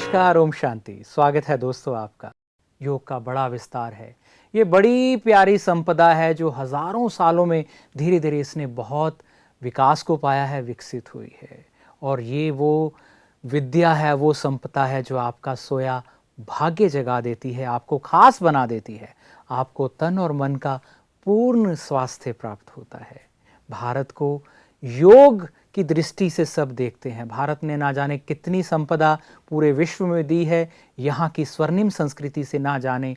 नमस्कार, ओम शांति। स्वागत है दोस्तों आपका। योग का बड़ा विस्तार है। ये बड़ी प्यारी संपदा है जो हजारों सालों में धीरे धीरे इसने बहुत विकास को पाया है, विकसित हुई है। और ये वो विद्या है, वो संपदा है जो आपका सोया भाग्य जगा देती है, आपको खास बना देती है, आपको तन और मन का पूर्ण स्वास्थ्य प्राप्त होता है। भारत को योग की दृष्टि से सब देखते हैं। भारत ने ना जाने कितनी संपदा पूरे विश्व में दी है। यहाँ की स्वर्णिम संस्कृति से ना जाने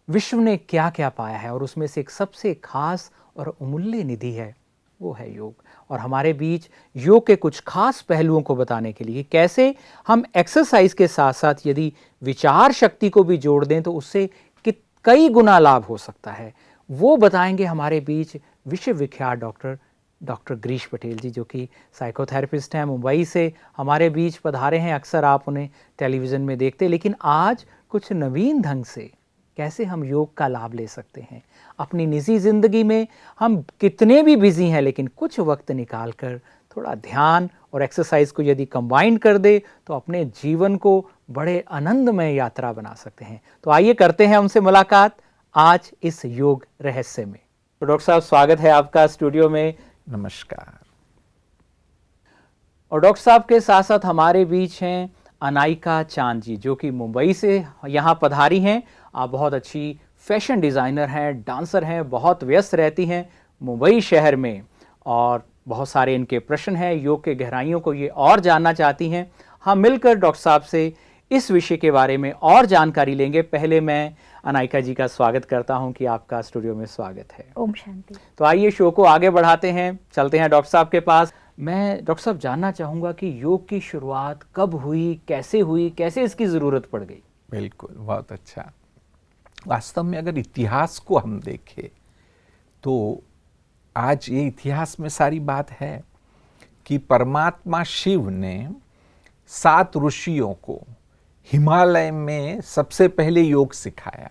विश्व ने क्या क्या पाया है, और उसमें से एक सबसे खास और अमूल्य निधि है, वो है योग। और हमारे बीच योग के कुछ खास पहलुओं को बताने के लिए, कैसे हम एक्सरसाइज के साथ साथ यदि विचार शक्ति को भी जोड़ दें तो उससे कई गुना लाभ हो सकता है, वो बताएंगे हमारे बीच विश्व विख्यात डॉक्टर गिरीश पटेल जी, जो कि साइकोथेरेपिस्ट हैं, मुंबई से हमारे बीच पधारे हैं। अक्सर आप उन्हें टेलीविज़न में देखते हैं, लेकिन आज कुछ नवीन ढंग से कैसे हम योग का लाभ ले सकते हैं अपनी निजी ज़िंदगी में। हम कितने भी बिजी हैं, लेकिन कुछ वक्त निकाल कर थोड़ा ध्यान और एक्सरसाइज को यदि कंबाइन कर दे तो अपने जीवन को बड़े आनंदमय यात्रा बना सकते हैं। तो आइए करते हैं उनसे मुलाकात आज इस योग रहस्य में। तो डॉक्टर साहब, स्वागत है आपका स्टूडियो में। नमस्कार। और डॉक्टर साहब के साथ साथ हमारे बीच हैं अनायका चांद जी, जो कि मुंबई से यहाँ पधारी हैं। आप बहुत अच्छी फैशन डिज़ाइनर हैं, डांसर हैं, बहुत व्यस्त रहती हैं मुंबई शहर में, और बहुत सारे इनके प्रश्न हैं, योग के गहराइयों को ये और जानना चाहती हैं। हम मिलकर डॉक्टर साहब से इस विषय के बारे में और जानकारी लेंगे। पहले मैं अनायका जी का स्वागत करता हूं कि आपका स्टूडियो में स्वागत है। ओम शांति। तो आइए शो को आगे बढ़ाते हैं, चलते हैं डॉक्टर साहब के पास। मैं डॉक्टर साहब जानना चाहूँगा कि योग की शुरुआत कब हुई, कैसे इसकी ज़रूरत पड़ गई? बिल्कुल, बहुत अच्छा। वास्तव में अगर इतिहास को हम देखें तो आज ये इतिहास में सारी बात है कि परमात्मा शिव ने 7 ऋषियों को हिमालय में सबसे पहले योग सिखाया,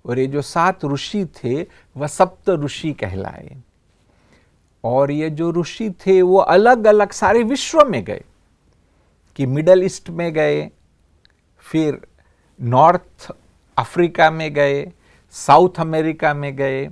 और ये जो 7 ऋषि थे वह सप्त ऋषि कहलाए। और ये जो ऋषि थे वो अलग अलग सारे विश्व में गए, कि मिडल ईस्ट में गए, फिर नॉर्थ अफ्रीका में गए, साउथ अमेरिका में गए,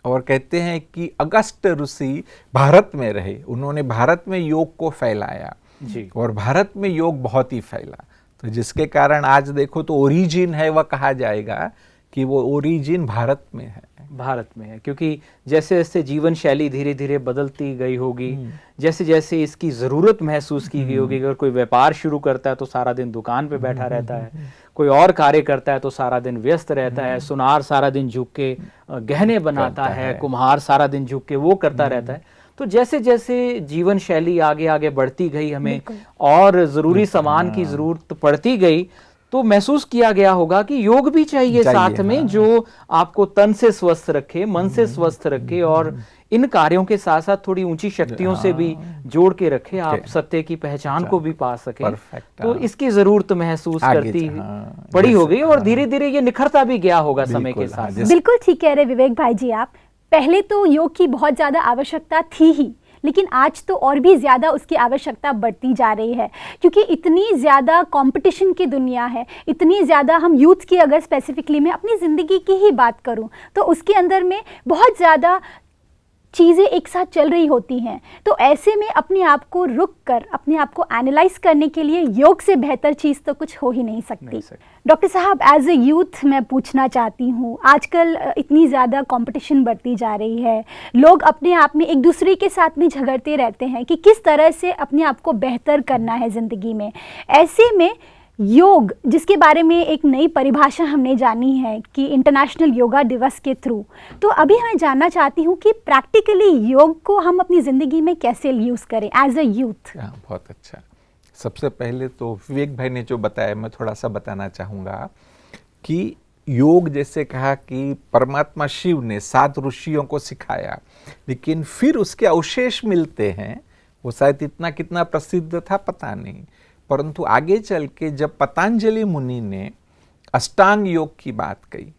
और कहते हैं कि अगस्त ऋषि भारत में रहे। उन्होंने भारत में योग को फैलाया जी। और भारत में योग बहुत ही फैला, तो जिसके कारण आज देखो तो ओरिजिन है, वह कहा जाएगा कि वो ओरिजिन भारत में है। भारत में है, क्योंकि जैसे जैसे जीवन शैली धीरे धीरे बदलती गई होगी, जैसे जैसे इसकी ज़रूरत महसूस की गई होगी। अगर कोई व्यापार शुरू करता है तो सारा दिन दुकान पे बैठा रहता है, कोई और कार्य करता है तो सारा दिन व्यस्त रहता है, सुनार सारा दिन झुक के गहने बनाता है, कुम्हार सारा दिन झुक के वो करता रहता है। तो जैसे जैसे जीवन शैली आगे आगे बढ़ती गई, हमें और ज़रूरी सामान की ज़रूरत पड़ती गई, तो महसूस किया गया होगा कि योग भी चाहिए साथ में, जो आपको तन से स्वस्थ रखे, मन से स्वस्थ रखे, और इन कार्यों के साथ साथ थोड़ी ऊंची शक्तियों से भी जोड़ के रखे, आप सत्य की पहचान को भी पा सके। तो इसकी जरूरत महसूस करती पड़ी हो गई, और धीरे धीरे ये निखरता भी गया होगा समय के साथ। बिल्कुल ठीक कह रहे विवेक भाई जी आप। पहले तो योग की बहुत ज्यादा आवश्यकता थी ही, लेकिन आज तो और भी ज़्यादा उसकी आवश्यकता बढ़ती जा रही है, क्योंकि इतनी ज़्यादा कंपटीशन की दुनिया है, इतनी ज़्यादा हम यूथ की अगर स्पेसिफिकली मैं अपनी ज़िंदगी की ही बात करूं तो उसके अंदर में बहुत ज़्यादा चीज़ें एक साथ चल रही होती हैं। तो ऐसे में अपने आप को रुक कर अपने आप को एनालाइज करने के लिए योग से बेहतर चीज़ तो कुछ हो ही नहीं सकती। डॉक्टर साहब, एज ए यूथ मैं पूछना चाहती हूँ, आजकल इतनी ज़्यादा कंपटीशन बढ़ती जा रही है, लोग अपने आप में एक दूसरे के साथ में झगड़ते रहते हैं कि किस तरह से अपने आप को बेहतर करना है ज़िंदगी में। ऐसे में योग, जिसके बारे में एक नई परिभाषा हमने जानी है कि इंटरनेशनल योगा दिवस के थ्रू, तो अभी मैं जानना चाहती हूँ कि प्रैक्टिकली योग को हम अपनी ज़िंदगी में कैसे यूज़ करें एज अ यूथ। बहुत अच्छा। सबसे पहले तो विवेक भाई ने जो बताया मैं थोड़ा सा बताना चाहूँगा कि योग, जैसे कहा कि परमात्मा शिव ने 7 ऋषियों को सिखाया, लेकिन फिर उसके अवशेष मिलते हैं। वो शायद इतना कितना प्रसिद्ध था पता नहीं, परंतु आगे चल के जब पतंजलि मुनि ने अष्टांग योग की बात कही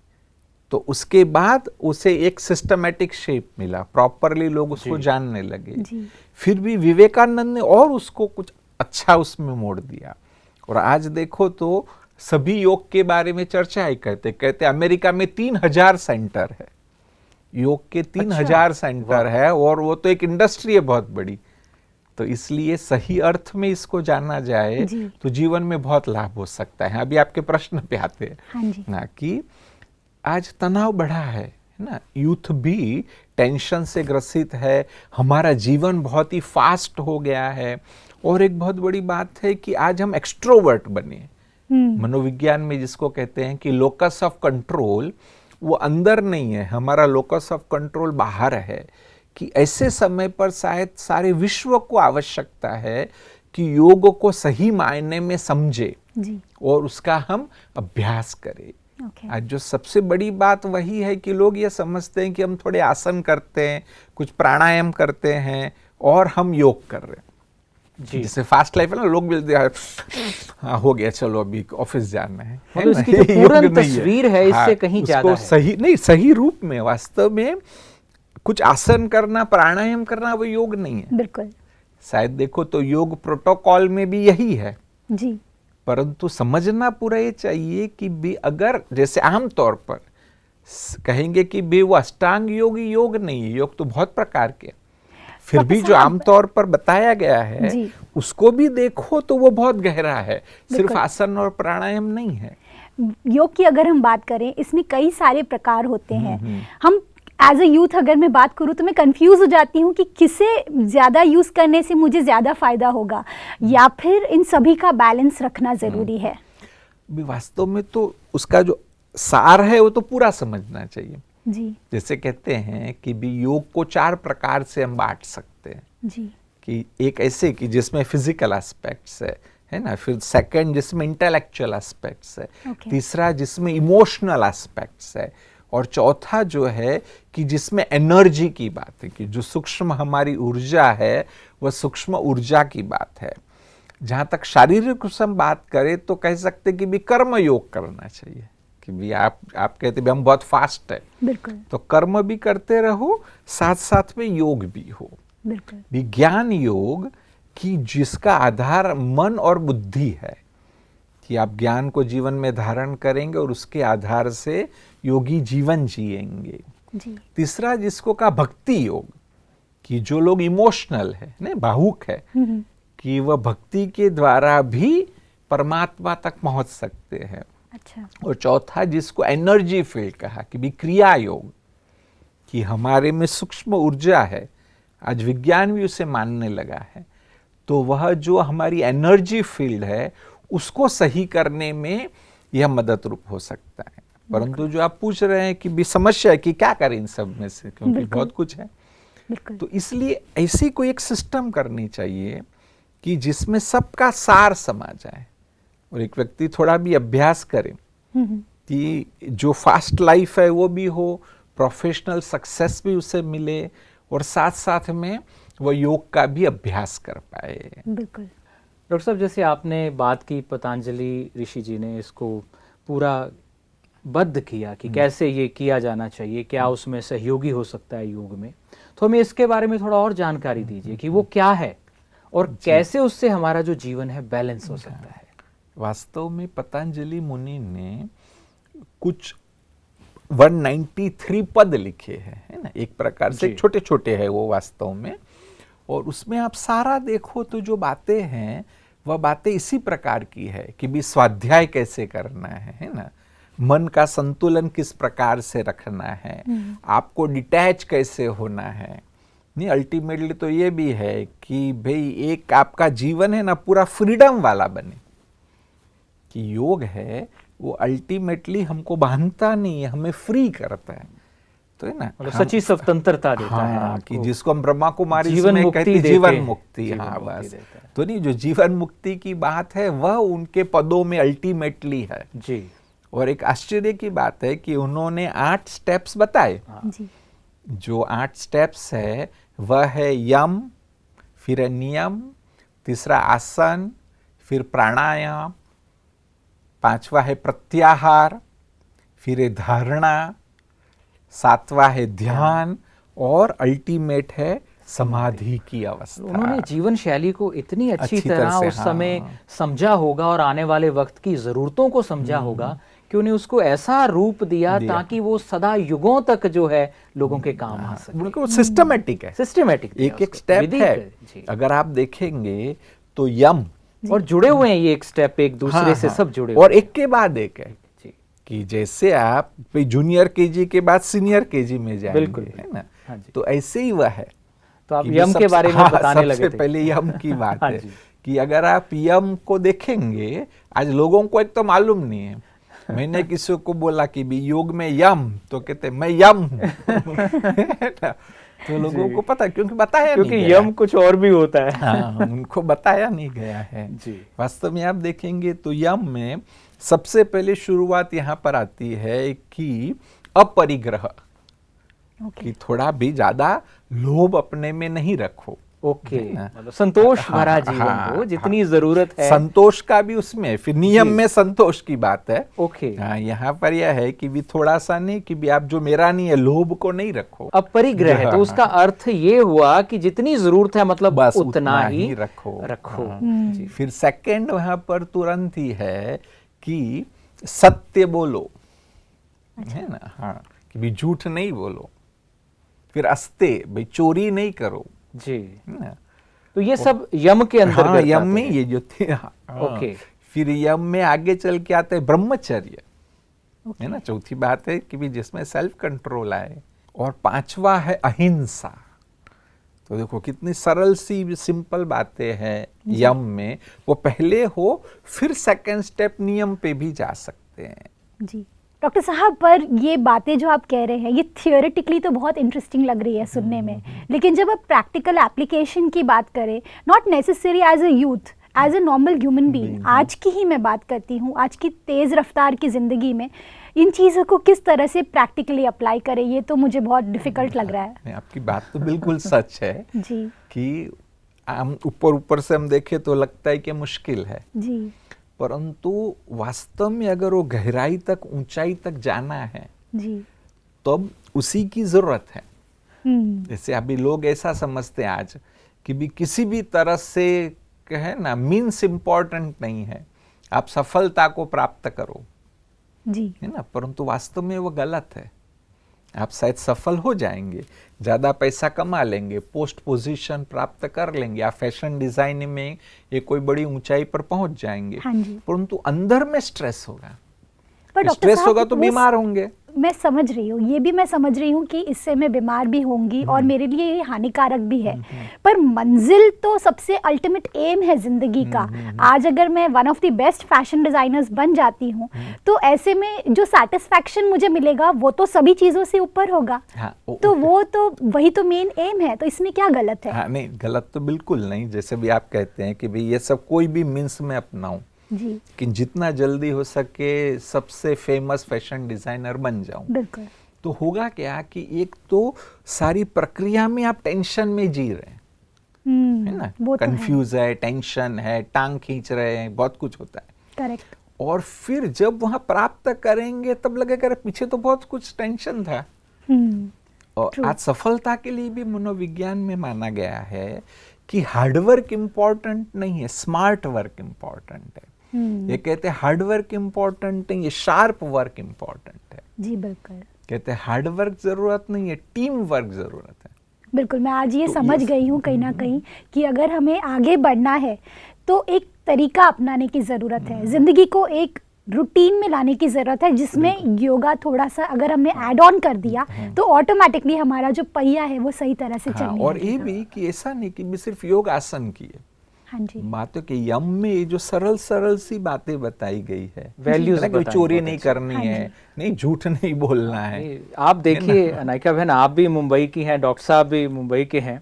तो उसके बाद उसे एक सिस्टमैटिक शेप मिला, प्रॉपरली लोग उसको जानने लगे। फिर भी विवेकानंद ने और उसको कुछ अच्छा उसमें मोड़ दिया, और आज देखो तो सभी योग के बारे में चर्चा ही कहते अमेरिका में 3000 सेंटर है, योग के 3000 सेंटर है, और वो तो एक इंडस्ट्री है बहुत बड़ी। तो इसलिए सही अर्थ में इसको जाना जाए तो जीवन में बहुत लाभ हो सकता है। अभी आपके प्रश्न पे आते हैं। हाँ जी। ना कि आज तनाव बढ़ा है ना, यूथ भी टेंशन से ग्रसित है, हमारा जीवन बहुत ही फास्ट हो गया है, और एक बहुत बड़ी बात है कि आज हम एक्सट्रोवर्ट बने। मनोविज्ञान में जिसको कहते हैं कि लोकस ऑफ कंट्रोल वो अंदर नहीं है, हमारा लोकस ऑफ कंट्रोल बाहर है। कि ऐसे समय पर शायद सारे विश्व को आवश्यकता है कि योग को सही मायने में समझे और उसका हम अभ्यास करें। आज जो सबसे बड़ी बात वही है कि लोग ये समझते हैं कि हम थोड़े आसन करते हैं, कुछ प्राणायाम करते हैं और हम योग कर रहे हैं। जैसे फास्ट लाइफ है ना, लोग मिलते हैं, हाँ हो गया चलो अभी ऑफिस जाना है, मतलब इसकी जो पूर्ण तस्वीर है इससे कहीं ज्यादा है। सही नहीं, सही रूप में वास्तव में कुछ आसन करना, प्राणायाम करना वो योग नहीं है। बिल्कुल। शायद देखो तो योग प्रोटोकॉल में भी यही है जी, परंतु समझना पूरा ये चाहिए कि भी अगर जैसे आम तौर पर कहेंगे कि भी वो अष्टांग योग योग नहीं है, योग तो बहुत प्रकार के, फिर भी जो आमतौर पर बताया गया है उसको भी देखो तो वो बहुत गहरा है, सिर्फ आसन और प्राणायाम नहीं है। योग की अगर हम बात करें इसमें कई सारे प्रकार होते हैं। हम एज अ यूथ अगर मैं बात करूँ तो मैं कंफ्यूज हो जाती हूँ कि किसे ज़्यादा यूज़ करने से मुझे ज़्यादा फायदा होगा, या फिर इन सभी का बैलेंस रखना ज़रूरी है। वास्तव में तो उसका जो सार है वो तो पूरा समझना चाहिए जी। जैसे कहते हैं कि भी योग को 4 प्रकार से हम बांट सकते हैं जी। कि एक ऐसे कि जिसमें फिजिकल एस्पेक्ट्स है ना, फिर सेकंड जिसमें इंटेलेक्चुअल एस्पेक्ट्स है, तीसरा जिसमें इमोशनल एस्पेक्ट्स है, और चौथा जो है कि जिसमें एनर्जी की बात है, कि जो सूक्ष्म हमारी ऊर्जा है वह सूक्ष्म ऊर्जा की बात है। जहाँ तक शारीरिक रूप से हम बात करें तो कह सकते कि भी कर्म योग करना चाहिए, कि भी आप कहते भी हम बहुत फास्ट है, बिल्कुल, तो कर्म भी करते रहो, साथ साथ में योग भी हो। बिल्कुल। विज्ञान योग कि जिसका आधार मन और बुद्धि है, कि आप ज्ञान को जीवन में धारण करेंगे और उसके आधार से योगी जीवन जिएंगे। जी। तीसरा जिसको कहा भक्ति योग, कि जो लोग इमोशनल है ना, भावुक है, कि वह भक्ति के द्वारा भी परमात्मा तक पहुंच सकते हैं। अच्छा। और चौथा जिसको एनर्जी फील्ड कहा, कि भी क्रिया योग, कि हमारे में सूक्ष्म ऊर्जा है, आज विज्ञान भी उसे मानने लगा है, तो वह जो हमारी एनर्जी फील्ड है उसको सही करने में यह मदद रूप हो सकता है। परंतु जो आप पूछ रहे हैं कि भी समस्या है कि क्या करें इन सब में से, क्योंकि बहुत कुछ है, तो इसलिए ऐसी कोई एक सिस्टम करनी चाहिए कि जिसमें सबका सार समा जाए और एक व्यक्ति थोड़ा भी अभ्यास करे कि जो फास्ट लाइफ है वो भी हो, प्रोफेशनल सक्सेस भी उसे मिले, और साथ साथ में वो योग का भी अभ्यास कर पाए। बिल्कुल। डॉक्टर साहब, जैसे आपने बात की पतंजलि ऋषि जी ने इसको पूरा बद्ध किया कि कैसे ये किया जाना चाहिए, क्या उसमें सहयोगी हो सकता है योग में, तो हमें इसके बारे में थोड़ा और जानकारी दीजिए कि वो क्या है और कैसे उससे हमारा जो जीवन है बैलेंस हो सकता है। वास्तव में पतंजलि मुनि ने कुछ 193 पद लिखे हैं, है ना, एक प्रकार से छोटे छोटे हैं वो वास्तव में, और उसमें आप सारा देखो तो जो बातें हैं वह बातें इसी प्रकार की है कि भी स्वाध्याय कैसे करना है ना, मन का संतुलन किस प्रकार से रखना है, आपको डिटैच कैसे होना है। नहीं, अल्टीमेटली तो ये भी है कि भाई एक आपका जीवन है ना पूरा फ्रीडम वाला बने, कि योग है वो अल्टीमेटली हमको बांधता नहीं है, हमें फ्री करता है, तो है ना, मतलब सच्ची स्वतंत्रता देता है आपको, कि जिसको हम ब्रह्मा कुमारी में कहते हैं जीवन मुक्ति। हाँ बस, तो नहीं, जो जीवन मुक्ति की बात है वह उनके पदों में अल्टीमेटली है जी। और एक आश्चर्य की बात है कि उन्होंने 8 स्टेप्स बताए जी। जो 8 स्टेप्स है वह है यम, फिर नियम, तीसरा आसन, फिर प्राणायाम, 5वां है प्रत्याहार, फिर है धारणा, 7वां है ध्यान, और अल्टीमेट है समाधि की अवस्था। उन्होंने जीवन शैली को इतनी अच्छी तरह से, उस समय समझा होगा और आने वाले वक्त की जरूरतों को समझा होगा कि उन्हें उसको ऐसा रूप दिया ताकि वो सदा युगों तक जो है लोगों के काम आ सके। बिल्कुल सिस्टमेटिक है, सिस्टमेटिक एक एक स्टेप है। अगर आप देखेंगे तो यम और जुड़े हुए हैं ये एक स्टेप एक दूसरे से सब जुड़े और हुए एक के बाद एक है कि जैसे आप जूनियर केजी के बाद सीनियर केजी में जाएंगे, बिल्कुल, है ना। हाँ जी। तो ऐसे ही वह है। तो आप यम के बारे में बताने लगे थे। सबसे पहले यम की बात हाँ है जी। कि अगर आप यम को देखेंगे, आज लोगों को एक तो मालूम नहीं है। मैंने किसी को बोला कि भी योग में यम, तो कहते मैं यम हूं। तो लोगों को पता, क्योंकि बताया नहीं गया, क्योंकि यम कुछ और भी होता है। हाँ, उनको बताया नहीं गया है जी। वास्तव में आप देखेंगे तो यम में सबसे पहले शुरुआत यहाँ पर आती है कि अपरिग्रह, कि थोड़ा भी ज्यादा लोभ अपने में नहीं रखो। ओके, मतलब संतोष भरा जीवन हो जितनी जरूरत है। संतोष का भी उसमें, फिर नियम में संतोष की बात है। ओके, हाँ, यहाँ पर यह है कि भी थोड़ा सा नहीं कि भी आप जो मेरा नहीं है, लोभ को नहीं रखो। अब परिग्रह है तो उसका अर्थ ये हुआ कि जितनी जरूरत है मतलब बस उतना ही रखो। हाँ, जी। फिर सेकंड वहां पर तुरंत ही है कि सत्य बोलो, है ना। हाँ, कि भी झूठ नहीं बोलो। फिर अस्ते, भाई चोरी नहीं करो जी, ना। तो ये सब यम के अंदर हाँ, यम में ये जो थे। ओके, फिर यम में आगे चल के आते हैं ब्रह्मचर्य, है ना। चौथी बात है कि भी जिसमें सेल्फ कंट्रोल आए। और पांचवा है अहिंसा। तो देखो कितनी सरल सी सिंपल बातें हैं यम में। वो पहले हो, फिर सेकंड स्टेप नियम पे भी जा सकते हैं। जी डॉक्टर साहब, पर ये बातें जो आप कह रहे हैं ये थियोरेटिकली तो बहुत इंटरेस्टिंग लग रही है सुनने में, लेकिन जब आप प्रैक्टिकल एप्लीकेशन की बात करें, not necessary as a youth, as a normal human being, आज की ही मैं बात करती हूँ, आज की तेज रफ्तार की जिंदगी में इन चीज़ों को किस तरह से प्रैक्टिकली अप्लाई करें, ये तो मुझे बहुत डिफिकल्ट लग रहा है। आपकी बात तो बिल्कुल सच है जी, कि हम ऊपर से हम देखें तो लगता है कि मुश्किल है जी, परंतु वास्तव में अगर वो गहराई तक, ऊंचाई तक जाना है जी, तब उसी की जरूरत है। हम्म, जैसे अभी लोग ऐसा समझते हैं आज कि भी किसी भी तरह से कहे ना मीन्स इंपॉर्टेंट नहीं है, आप सफलता को प्राप्त करो, जी, है ना। परंतु वास्तव में वो गलत है। आप शायद सफल हो जाएंगे, ज्यादा पैसा कमा लेंगे, पोस्ट पोजीशन प्राप्त कर लेंगे, आप फैशन डिजाइनिंग में ये कोई बड़ी ऊंचाई पर पहुंच जाएंगे, हाँ जी। परंतु अंदर में स्ट्रेस होगा। पर डॉक्टर स्ट्रेस साहब, होगा तो वो बीमार होंगे। मैं समझ रही हूँ, ये भी मैं समझ रही हूँ कि इससे मैं बीमार भी होंगी और मेरे लिए ये हानिकारक भी है, पर मंजिल तो सबसे अल्टीमेट एम है जिंदगी का। आज अगर मैं one of the best fashion designers बन जाती हूँ तो ऐसे में जो सेटिस्फैक्शन मुझे मिलेगा वो तो सभी चीजों से ऊपर होगा। हाँ, तो वो तो वही तो मेन एम है, तो इसमें क्या गलत है? हाँ, नहीं गलत तो बिल्कुल नहीं। जैसे भी आप कहते हैं कि भाई ये सब कोई भी मीन्स में अपनाऊं जी, कि जितना जल्दी हो सके सबसे फेमस फैशन डिजाइनर बन जाऊं, बिल्कुल, तो होगा क्या कि एक तो सारी प्रक्रिया में आप टेंशन में जी रहे हैं, है ना, वो तो है, कंफ्यूज है, टेंशन है, टांग खींच रहे हैं, बहुत कुछ होता है। करेक्ट, और फिर जब वहां प्राप्त करेंगे तब लगेगा अरे पीछे तो बहुत कुछ टेंशन था। और True. आज सफलता के लिए भी मनोविज्ञान में माना गया है कि हार्डवर्क इंपॉर्टेंट नहीं है, स्मार्ट वर्क इंपॉर्टेंट है। ये कहते हैं हार्ड वर्क इंपॉर्टेंट नहीं है, शार्प वर्क इंपॉर्टेंट है। जी बिल्कुल, कहते हैं हार्ड वर्क जरूरत नहीं है, टीम वर्क जरूरत है। बिल्कुल, मैं आज ये तो समझ गई हूँ कहीं ना कहीं कि अगर हमें आगे बढ़ना है तो एक तरीका अपनाने की ज़रूरत है, ज़िंदगी को एक रूटीन में लाने की ज़रूरत है, जिसमें योगा थोड़ा सा अगर हमने ऐड ऑन कर दिया तो ऑटोमेटिकली हमारा जो पहिया है वो सही तरह से हाँ, चलने और ये लगेगा। भी कि ऐसा नहीं कि भी सिर्फ योग आसन किए, हाँ जी, बातों के यम में ये जो सरल सरल सी बातें बताई गई है, Values कोई बताई चोरी बहुत नहीं अच्छी। करनी हाँ है, नहीं झूठ नहीं बोलना है। आप देखिए अनायका बहन, आप भी मुंबई की हैं, डॉक्टर साहब भी मुंबई के हैं,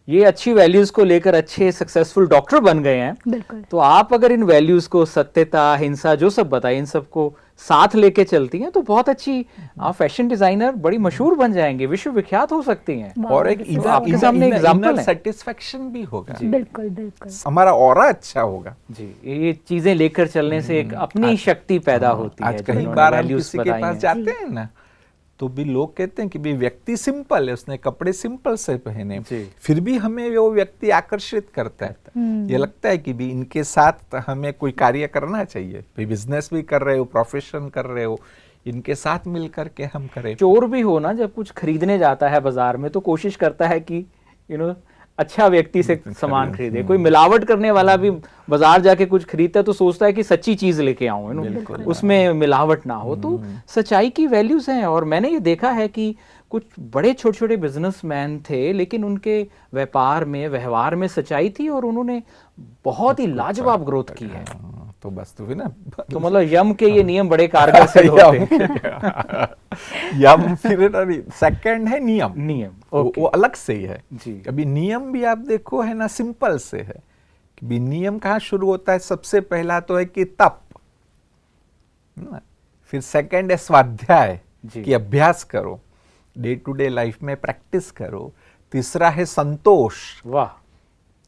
ये अच्छी वैल्यूज को लेकर अच्छे सक्सेसफुल डॉक्टर बन गए हैं। बिल्कुल, तो आप अगर इन वैल्यूज को, सत्यता, हिंसा, जो सब बताए, इन सबको साथ लेके चलती हैं तो बहुत अच्छी आप फैशन डिजाइनर बड़ी मशहूर बन जाएंगे, विश्व विख्यात हो सकती हैं। वाह, और एक this is तो आपके सामने एग्जाम्पल है। सेटिस्फेक्शन भी होगा, बिल्कुल बिल्कुल, हमारा ऑरा अच्छा होगा। जी, ये चीजें लेकर चलने से एक अपनी शक्ति पैदा होती है। आज जो कई इन्होंने बार हम values किसी के बताई पास हैं। जाते हैं ना, तो भी लोग कहते हैं कि भी व्यक्ति सिंपल है, उसने कपड़े सिंपल से पहने, जी। फिर भी हमें वो व्यक्ति आकर्षित करता है। ये लगता है कि भी इनके साथ हमें कोई कार्य करना चाहिए, भाई बिजनेस भी कर रहे हो, प्रोफेशन कर रहे हो, इनके साथ मिल करके हम करें। चोर भी हो ना, जब कुछ खरीदने जाता है बाजार में तो कोशिश करता है कि अच्छा व्यक्ति से सामान खरीदे। कोई मिलावट करने वाला भी बाजार जाके कुछ खरीदता है तो सोचता है कि सच्ची चीज लेके आऊं, उसमें मिलावट ना हो। तो सच्चाई की वैल्यूज हैं। और मैंने ये देखा है कि कुछ बड़े छोटे छोटे बिजनेसमैन थे, लेकिन उनके व्यापार में, व्यवहार में सच्चाई थी और उन्होंने बहुत ही लाजवाब ग्रोथ की है। तो बस तो फिर ना, तो मतलब यम के ये नियम बड़े कारगर सिद्ध होते हैं। यम फिर सेकंड है नियम। नियम वो अलग से ही है जी। अभी नियम भी आप देखो है ना, सिंपल से है कि भी नियम कहाँ शुरू होता है। सबसे पहला तो है कि तप, फिर सेकंड है स्वाध्याय कि अभ्यास करो, डे टू डे लाइफ में प्रैक्टिस करो। तीसरा है संतोष, वाह,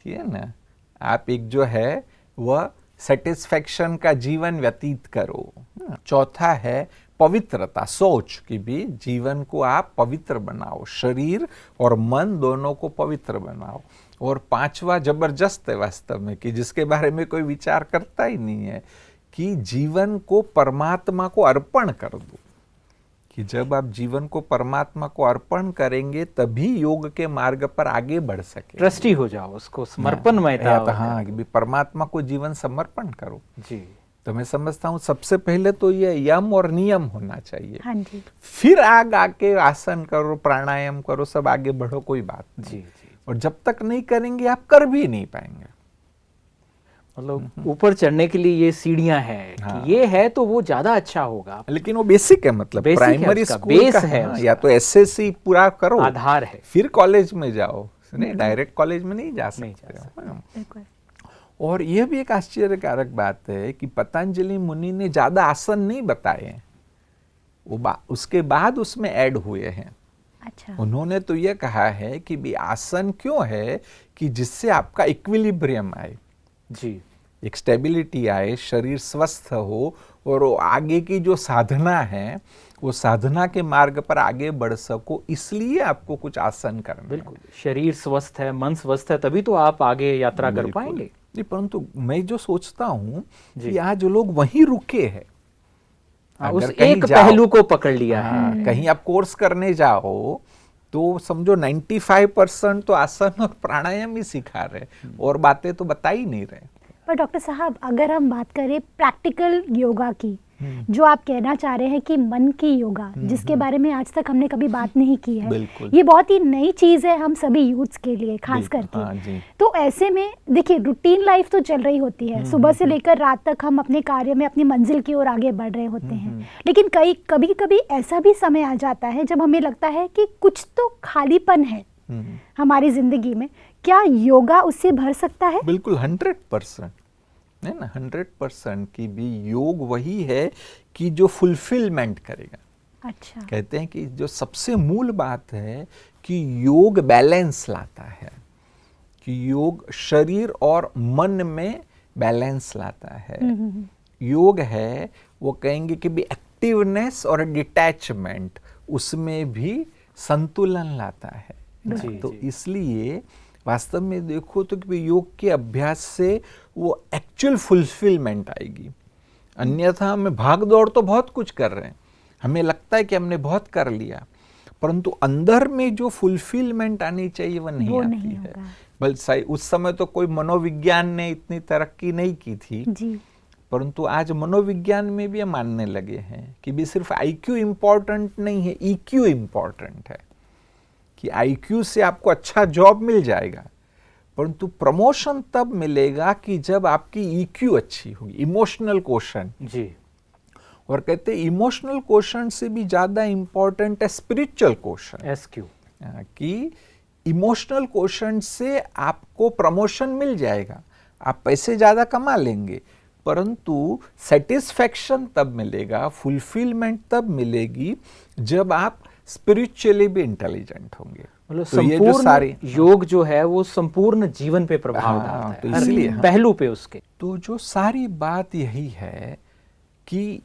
ठीक है ना, आप एक जो है वह सेटिस्फैक्शन का जीवन व्यतीत करो। चौथा है पवित्रता, सोच कि भी जीवन को आप पवित्र बनाओ, शरीर और मन दोनों को पवित्र बनाओ। और पांचवा जबरदस्त है वास्तव में, कि जिसके बारे में कोई विचार करता ही नहीं है, कि जीवन को परमात्मा को अर्पण कर दो। कि जब आप जीवन को परमात्मा को अर्पण करेंगे तभी योग के मार्ग पर आगे बढ़ सके। ट्रस्टी हो जाओ, उसको समर्पणमयता। हाँ, कि परमात्मा को जीवन समर्पण करो जी। तो मैं समझता हूँ सबसे पहले तो ये यम और नियम होना चाहिए। हाँ जी। फिर आगे आसन करो, प्राणायाम करो, सब आगे बढ़ो, कोई बात नहीं। जी। और जब तक नहीं करेंगे आप कर भी नहीं पाएंगे। मतलब ऊपर चढ़ने के लिए ये सीढ़ियां हैं। हाँ। कि ये है तो वो ज्यादा अच्छा होगा, लेकिन वो बेसिक है, मतलब बेसिक है प्राइमरी उसका, स्कूल बेस का है हाँ, उसका। या तो एसएससी पूरा करो, आधार है। फिर कॉलेज में जाओ, नहीं डायरेक्ट कॉलेज में नहीं जा नहीं सकते जा हो। हाँ। बिल्कुल। और यह भी एक आश्चर्यकारक बात है कि पतंजलि मुनि ने ज्यादा आसन नहीं बताए हैं, वो उसके बाद उसमें ऐड हुए हैं। अच्छा। उन्होंने तो यह कहा है कि भी आसन क्यों है कि जिससे आपका इक्विलिब्रियम आए, जी, एक स्टेबिलिटी आए, शरीर स्वस्थ हो, और वो आगे की जो साधना है वो साधना के मार्ग पर आगे बढ़ सको, इसलिए आपको कुछ आसन करना है। बिल्कुल। शरीर स्वस्थ है, मन स्वस्थ है, तभी तो आप आगे यात्रा कर पाएंगे। नहीं, परंतु मैं जो सोचता हूँ जी। कि आज लोग वहीं रुके हैं। उस अगर कहीं एक जाओ, पहलू को पकड़ लिया है। हाँ, कहीं आप कोर्स करने जाओ तो समझो 95% तो आसन और प्राणायाम ही सिखा रहे, और बातें तो बता ही नहीं रहे। पर डॉक्टर साहब, अगर हम बात करें प्रैक्टिकल योगा की, जो आप कहना चाह रहे हैं कि मन की योगा, जिसके बारे में आज तक हमने कभी बात नहीं की है, बिल्कुल। ये बहुत ही नई चीज़ है हम सभी यूथ्स के लिए खास करके। हाँ जी। तो ऐसे में देखिए, रूटीन लाइफ तो चल रही होती है, सुबह से लेकर रात तक हम अपने कार्य में अपनी मंजिल की ओर आगे बढ़ रहे होते हैं, लेकिन कभी कभी ऐसा भी समय आ जाता है जब हमें लगता है कि कुछ तो खालीपन है हमारी जिंदगी में। क्या योगा उससे भर सकता है? बिल्कुल 100% है ना, 100% की भी योग वही है कि जो फुलफिलमेंट करेगा। अच्छा। कहते हैं कि जो सबसे मूल बात है कि योग बैलेंस लाता है, कि योग शरीर और मन में बैलेंस लाता है। योग है वो कहेंगे कि भी एक्टिवनेस और डिटैचमेंट, उसमें भी संतुलन लाता है। तो इसलिए वास्तव में देखो तो कि योग के अभ्यास से वो एक्चुअल फुलफिलमेंट आएगी। अन्यथा हम भाग दौड़ तो बहुत कुछ कर रहे हैं, हमें लगता है कि हमने बहुत कर लिया, परंतु अंदर में जो फुलफिलमेंट आनी चाहिए वो नहीं आती है। बल्कि उस समय तो कोई मनोविज्ञान ने इतनी तरक्की नहीं की थी जी। परंतु आज मनोविज्ञान में भी मानने लगे हैं कि भी सिर्फ आईक्यू इम्पोर्टेंट नहीं है, ईक्यू इम्पोर्टेंट है। कि आईक्यू से आपको अच्छा जॉब मिल जाएगा, परंतु प्रमोशन तब मिलेगा कि जब आपकी ईक्यू अच्छी होगी, इमोशनल क्वोशंट जी। और कहते हैं इमोशनल क्वोशंट से भी ज्यादा इंपॉर्टेंट है स्पिरिचुअल क्वोशंट, एसक्यू। कि इमोशनल क्वोशंट से आपको प्रमोशन मिल जाएगा, आप पैसे ज्यादा कमा लेंगे, परंतु सेटिस्फैक्शन तब मिलेगा, फुलफिलमेंट तब मिलेगी जब आप स्पिरिचुअली भी इंटेलिजेंट होंगे। मतलब तो ये जो सारी योग जो है वो संपूर्ण जीवन पे प्रभाव डालता है, तो इसलिए पहलू पे उसके। तो जो सारी बात यही है कि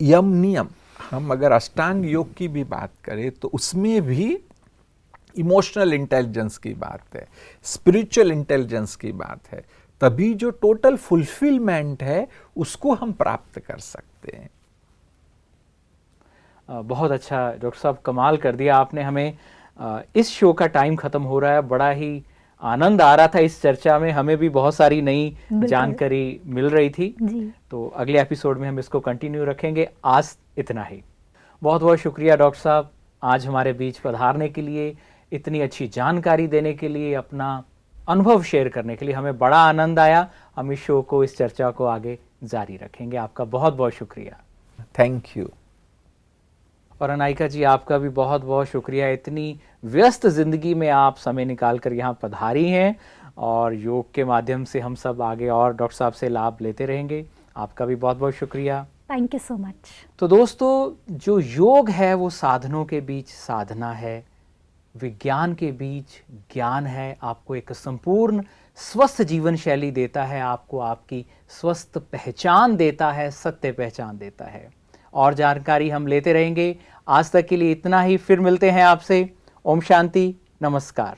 यम नियम हम अगर अष्टांग योग की भी बात करें तो उसमें भी इमोशनल इंटेलिजेंस की बात है, स्पिरिचुअल इंटेलिजेंस की बात है, तभी जो टोटल फुलफिलमेंट है उसको हम प्राप्त कर सकते हैं। बहुत अच्छा डॉक्टर साहब, कमाल कर दिया आपने हमें। इस शो का टाइम ख़त्म हो रहा है, बड़ा ही आनंद आ रहा था इस चर्चा में, हमें भी बहुत सारी नई जानकारी मिल रही थी जी। तो अगले एपिसोड में हम इसको कंटिन्यू रखेंगे। आज इतना ही। बहुत बहुत शुक्रिया डॉक्टर साहब, आज हमारे बीच पधारने के लिए, इतनी अच्छी जानकारी देने के लिए, अपना अनुभव शेयर करने के लिए। हमें बड़ा आनंद आया। हम इस शो को, इस चर्चा को आगे जारी रखेंगे। आपका बहुत बहुत शुक्रिया। Thank you. और अनायका जी, आपका भी बहुत बहुत शुक्रिया। इतनी व्यस्त ज़िंदगी में आप समय निकाल कर यहाँ पधारी हैं और योग के माध्यम से हम सब आगे और डॉक्टर साहब से लाभ लेते रहेंगे। आपका भी बहुत बहुत शुक्रिया। Thank you so much. तो दोस्तों, जो योग है वो साधनों के बीच साधना है, विज्ञान के बीच ज्ञान है, आपको एक संपूर्ण स्वस्थ जीवन शैली देता है, आपको आपकी स्वस्थ पहचान देता है, सत्य पहचान देता है। और जानकारी हम लेते रहेंगे। आज तक के लिए इतना ही, फिर मिलते हैं आपसे। ओम शांति, नमस्कार।